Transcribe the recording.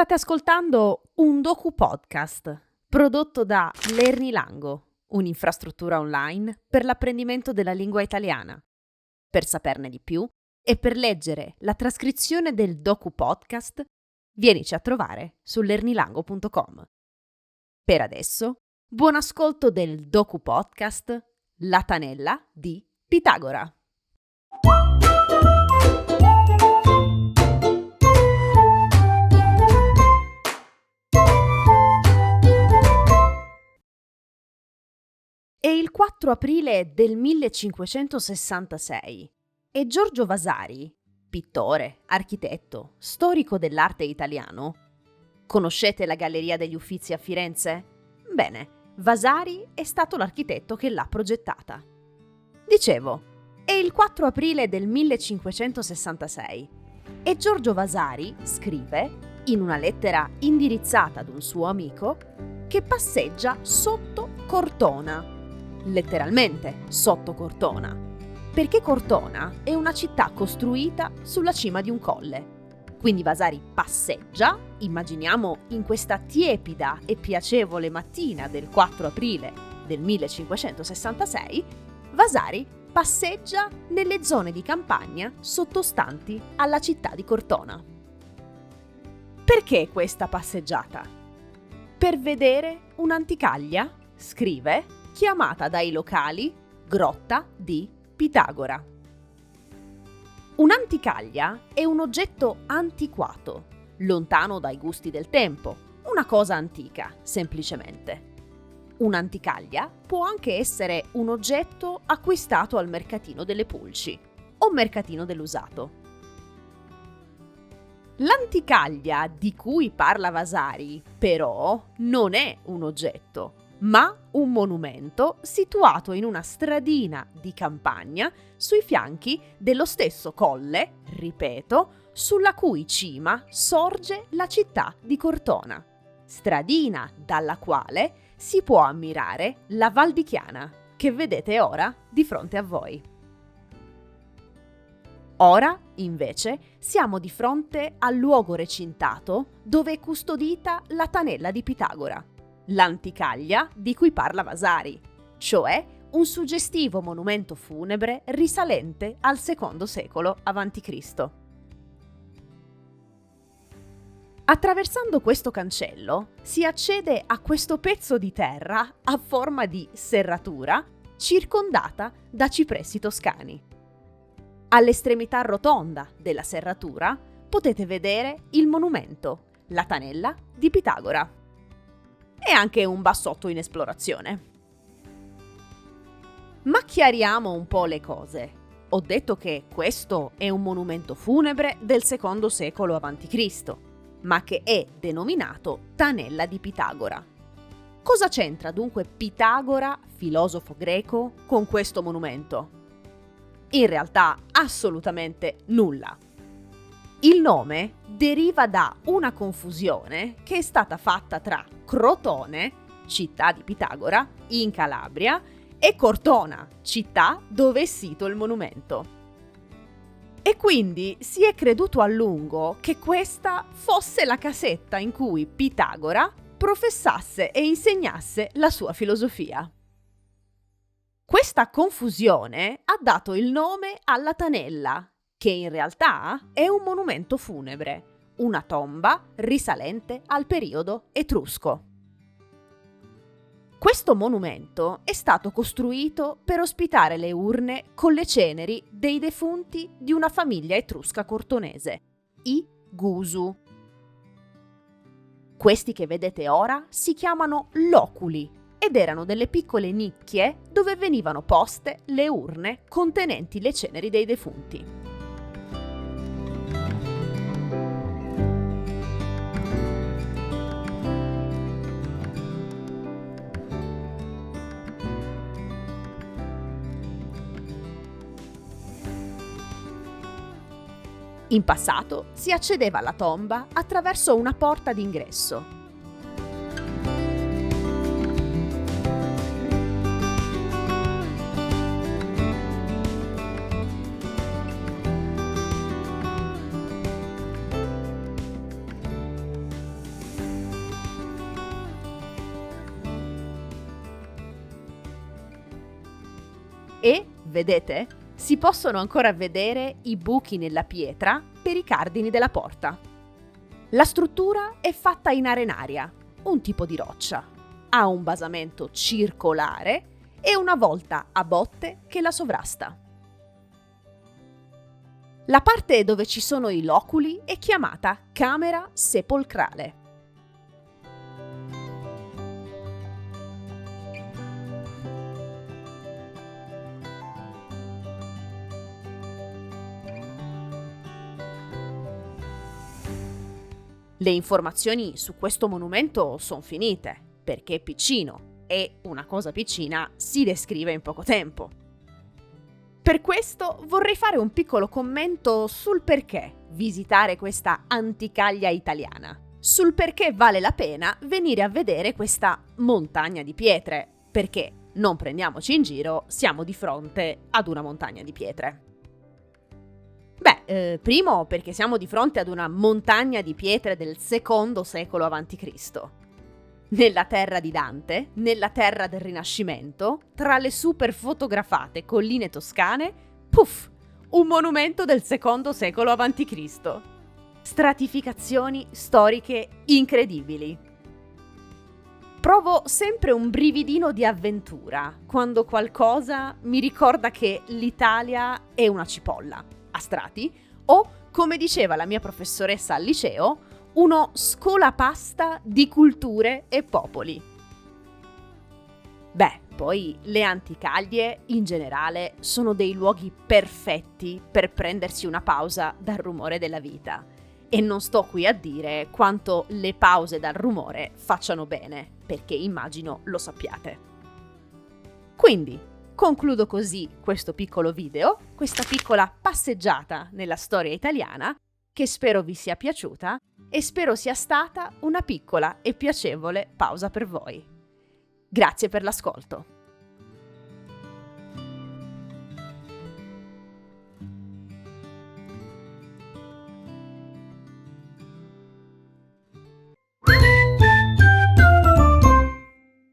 State ascoltando un docu-podcast prodotto da Lernilango, un'infrastruttura online per l'apprendimento della lingua italiana. Per saperne di più e per leggere la trascrizione del docu-podcast, vienici a trovare su lernilango.com. Per adesso, buon ascolto del docu-podcast La Tanella di Pitagora. È il 4 aprile del 1566 e Giorgio Vasari, pittore, architetto, storico dell'arte italiano. Conoscete la Galleria degli Uffizi a Firenze? Bene, Vasari è stato l'architetto che l'ha progettata. Dicevo, è il 4 aprile del 1566 e Giorgio Vasari scrive, in una lettera indirizzata ad un suo amico, che passeggia sotto Cortona. Letteralmente sotto Cortona, perché Cortona è una città costruita sulla cima di un colle. Quindi Vasari passeggia, immaginiamo in questa tiepida e piacevole mattina del 4 aprile del 1566, Vasari passeggia nelle zone di campagna sottostanti alla città di Cortona. Perché questa passeggiata? Per vedere un'anticaglia, scrive, chiamata dai locali Grotta di Pitagora. Un'anticaglia è un oggetto antiquato, lontano dai gusti del tempo, una cosa antica, semplicemente. Un'anticaglia può anche essere un oggetto acquistato al mercatino delle pulci o mercatino dell'usato. L'anticaglia di cui parla Vasari, però, non è un oggetto, ma un monumento situato in una stradina di campagna sui fianchi dello stesso colle, ripeto, sulla cui cima sorge la città di Cortona, stradina dalla quale si può ammirare la Val di Chiana, che vedete ora di fronte a voi. Ora, invece, siamo di fronte al luogo recintato dove è custodita la Tanella di Pitagora, l'anticaglia di cui parla Vasari, cioè un suggestivo monumento funebre risalente al secondo secolo a.C. Attraversando questo cancello si accede a questo pezzo di terra a forma di serratura circondata da cipressi toscani. All'estremità rotonda della serratura potete vedere il monumento, la Tanella di Pitagora. E anche un bassotto in esplorazione. Ma chiariamo un po' le cose. Ho detto che questo è un monumento funebre del secondo secolo a.C., ma che è denominato Tanella di Pitagora. Cosa c'entra dunque Pitagora, filosofo greco, con questo monumento? In realtà assolutamente nulla. Il nome deriva da una confusione che è stata fatta tra Crotone, città di Pitagora, in Calabria, e Cortona, città dove è sito il monumento. E quindi si è creduto a lungo che questa fosse la casetta in cui Pitagora professasse e insegnasse la sua filosofia. Questa confusione ha dato il nome alla Tanella, che in realtà è un monumento funebre, una tomba risalente al periodo etrusco. Questo monumento è stato costruito per ospitare le urne con le ceneri dei defunti di una famiglia etrusca cortonese, i Gusu. Questi che vedete ora si chiamano loculi ed erano delle piccole nicchie dove venivano poste le urne contenenti le ceneri dei defunti. In passato si accedeva alla tomba attraverso una porta d'ingresso. E, vedete, si possono ancora vedere i buchi nella pietra per i cardini della porta. La struttura è fatta in arenaria, un tipo di roccia. Ha un basamento circolare e una volta a botte che la sovrasta. La parte dove ci sono i loculi è chiamata camera sepolcrale. Le informazioni su questo monumento sono finite, perché è piccino e una cosa piccina si descrive in poco tempo. Per questo vorrei fare un piccolo commento sul perché visitare questa anticaglia italiana, sul perché vale la pena venire a vedere questa montagna di pietre, perché, non prendiamoci in giro, siamo di fronte ad una montagna di pietre. Primo perché siamo di fronte ad una montagna di pietre del secondo secolo a.C. Nella terra di Dante, nella terra del Rinascimento, tra le super fotografate colline toscane, puff, un monumento del secondo secolo a.C. Stratificazioni storiche incredibili. Provo sempre un brividino di avventura quando qualcosa mi ricorda che l'Italia è una cipolla a strati o, come diceva la mia professoressa al liceo, uno scolapasta di culture e popoli. Poi le anticaglie in generale sono dei luoghi perfetti per prendersi una pausa dal rumore della vita. E non sto qui a dire quanto le pause dal rumore facciano bene, perché immagino lo sappiate. Quindi, concludo così questo piccolo video, questa piccola passeggiata nella storia italiana, che spero vi sia piaciuta e spero sia stata una piccola e piacevole pausa per voi. Grazie per l'ascolto.